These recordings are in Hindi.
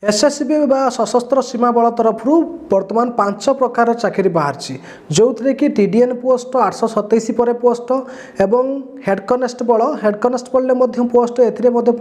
एसएसबी सशस्त्र सीमा बल तरफ बर्तमान 5 प्रकार चाकरी बाहरी जो थे कि टीडीएन पोस्ट 827 पर पोस्ट एवं हेड कनेस्टेबल पोस्ट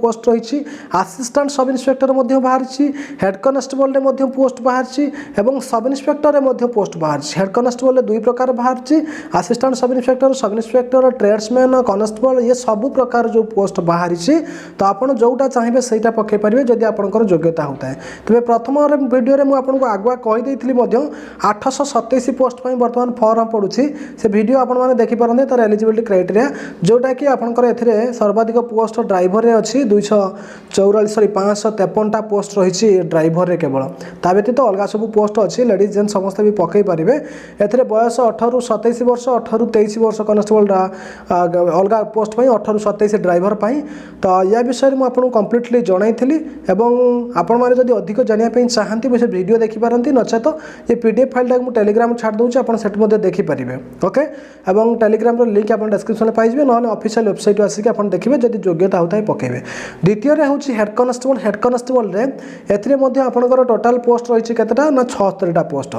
पोस्ट रही असिस्टेंट सब इन्स्पेक्टर बाहरी हेड कनेस्टेबल पोस्ट बाहरी एवं सब इन्स्पेक्टर पोस्ट बाहरी हेड कनेस्टेबल 2 प्रकार बाहरी assistant sub inspector tradesman constable ये सब प्रकार जो पोस्ट बाहरी तो आपड़ जोटा चाहिए सहीटा पकई पारे जदि आपंकर योग्यता होता है। तेज प्रथम वीडियो में आपको आगुआ कहीदे 827 पोस्ट पर बर्तमान फॉर्म पड़ू से वीडियो आपने देखिपारे तार एलिजिबिलिटी क्राइटेरिया जोटा कि आपंकर ए सर्वाधिक पोस्ट ड्राइवर अच्छी 553टा पोस्ट रही ड्राइवर केवल ता व्यतीत अलग सब पोस्ट अच्छी लेडीज जेन समस्त भी पकई पारे ए बयस 18 ରୁ 27 वर्ष 18 ରୁ 23 वर्ष कनेस्टेबल अलग पोस्ट 18 ରୁ 27 ड्राइवर तो या विषय में आपको कम्प्लीटली जनई आपण मैंने जब अधिक जानापी चाहती मुझे वीडियो देखिपारती नचे तो ये पीडीएफ फाइल टाक मुझे टेलीग्राम छाड़ दूसरी आप देखिपारे ओके और टेलीग्राम लिंक आप डिस्क्रिप्शन में पाइबे ना ऑफिशियल वेबसाइट आसिक आप देखिए जब योग्यता होता है पकेबे। द्वितीय हूँ हेड कनेस्टेबल आपंकर टोटाल पोस्ट रही केतेटा ना 76टा post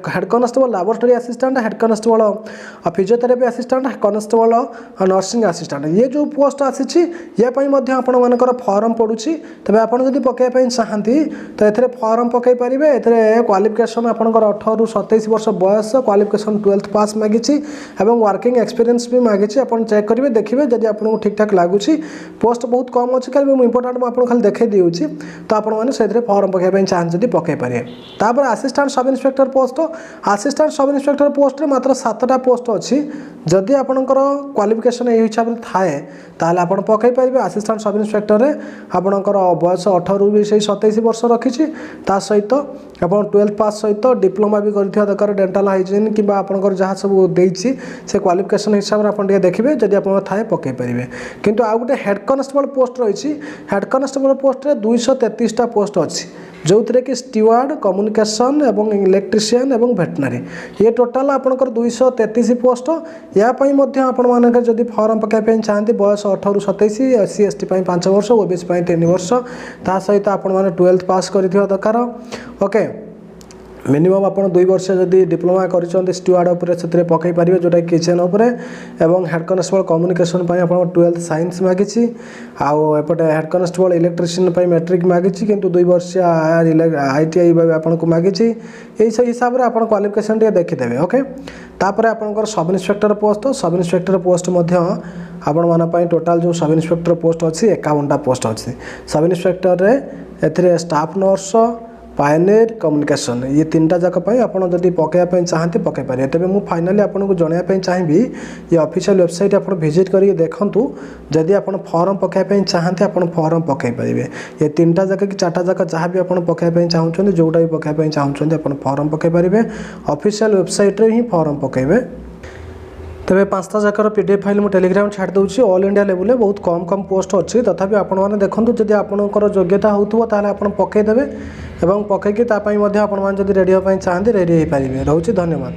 head constable laboratory assistant head constable physiotherapy assistant constable nursing assistant ये जो पोस्ट आसी आपंकर फॉर्म पड़ू तेज आप पकड़ चाहती तो ये फॉर्म पकई पारे ए क्वालिफिकेशन आपंकर 18 ରୁ 27 वर्ष बयस क्वालिफिकेशन 12th पास मागी और वर्किंग एक्सपीरियंस भी मागी आप चेक करेंगे देखिए जब आपको ठीक ठाक लगुच पोस्ट बहुत कम अच्छी खाली इंपोर्टाट मुझे खाली देखी दूसरी तो आपने फॉर्म पकड़ चाहते पकई पारे। तापर असिस्टेंट सब इन्स्पेक्टर पोस्ट में मात्र 7टा पोस्ट अच्छी जदि आपंकर क्वालिफिकेशन यही हिसाब से थाए ताल आप पकई पारे असिस्टेंट सब इन्स्पेक्टर आपंकर बयस 18 ରୁ 27 वर्ष रखी सहित आप 12th पास सहित डिप्लोमा भी कर दरकार डेंटाल हाइजीन कि आपंकर जहाँ सब देसी से क्वालिफिकेशन हिसाब से आप देखिए जब आप थाए पकई पारे। किंतु आउ गोटे हेड कनेस्टेबल पोस्ट रही हेड कनेस्टेबल पोस्ट 233टा पोस्ट अच्छी जो थे कि स्टीवार्ड कम्युनिकेशन एवं इलेक्ट्रीशियन एवं भेटनरी ये टोटाल आपंकर 233 पोस्ट यापाई आपण जब फॉर्म पकड़ चाहते बयस 18 ରୁ 27 SC ST 5 वर्ष OBC 3 वर्ष ता सहित आपण 12th पास कर दरकार ओके मिनिमम आप 2 वर्ष जदि डिप्लोमा कर स्टीवार्ड उपर पकई पारे जोटा किचेन एवं हेड कनेस्टेबल कम्युनिकेशन आप 12th साइंस मागी आपटे हेड कनेस्टेबल इलेक्ट्रीशियन मैट्रिक मागी किंतु 2 वर्ष ITI आपको मागी यही हिसाब से आप क्वालिफिकेशन देखीदे ओके। तापर आपंकर सब इन्स्पेक्टर पोस्ट आपण मान टोटाल जो सब इन्स्पेक्टर पोस्ट अच्छी 51टा पोस्ट अच्छी sub inspector A staff nurse Pioneer communication ये 3टा जाक आप पकड़ा चाहते पकई पारे। तेज मुझे फाइनाली आपको जनवाई चाहिए ये ऑफिशियल वेबसाइट आप विजिट करके देखूँ जदि आप फॉर्म पकड़ चाहते आप फॉर्म पकई पारे ये 3टा जाक कि 4टा जाक जहाँ भी आप पकड़ चाहते जोटा भी पकड़ चाहते आप फॉर्म पकई पारे ऑफिशियल वेबसाइट ही फॉर्म पकईबे। तेज 5टा जाकर पीडीएफ फाइल मुझे टेलीग्राम छाड़ दूसरी ऑल इंडिया लेवल में बहुत कम पोस्ट अच्छी तथापि आपने देखो जब आपंकर योग्यता हो आप पकईदे और पकईकि रेडी होगा चाहते रेडी हो पारे। रोचे धन्यवाद।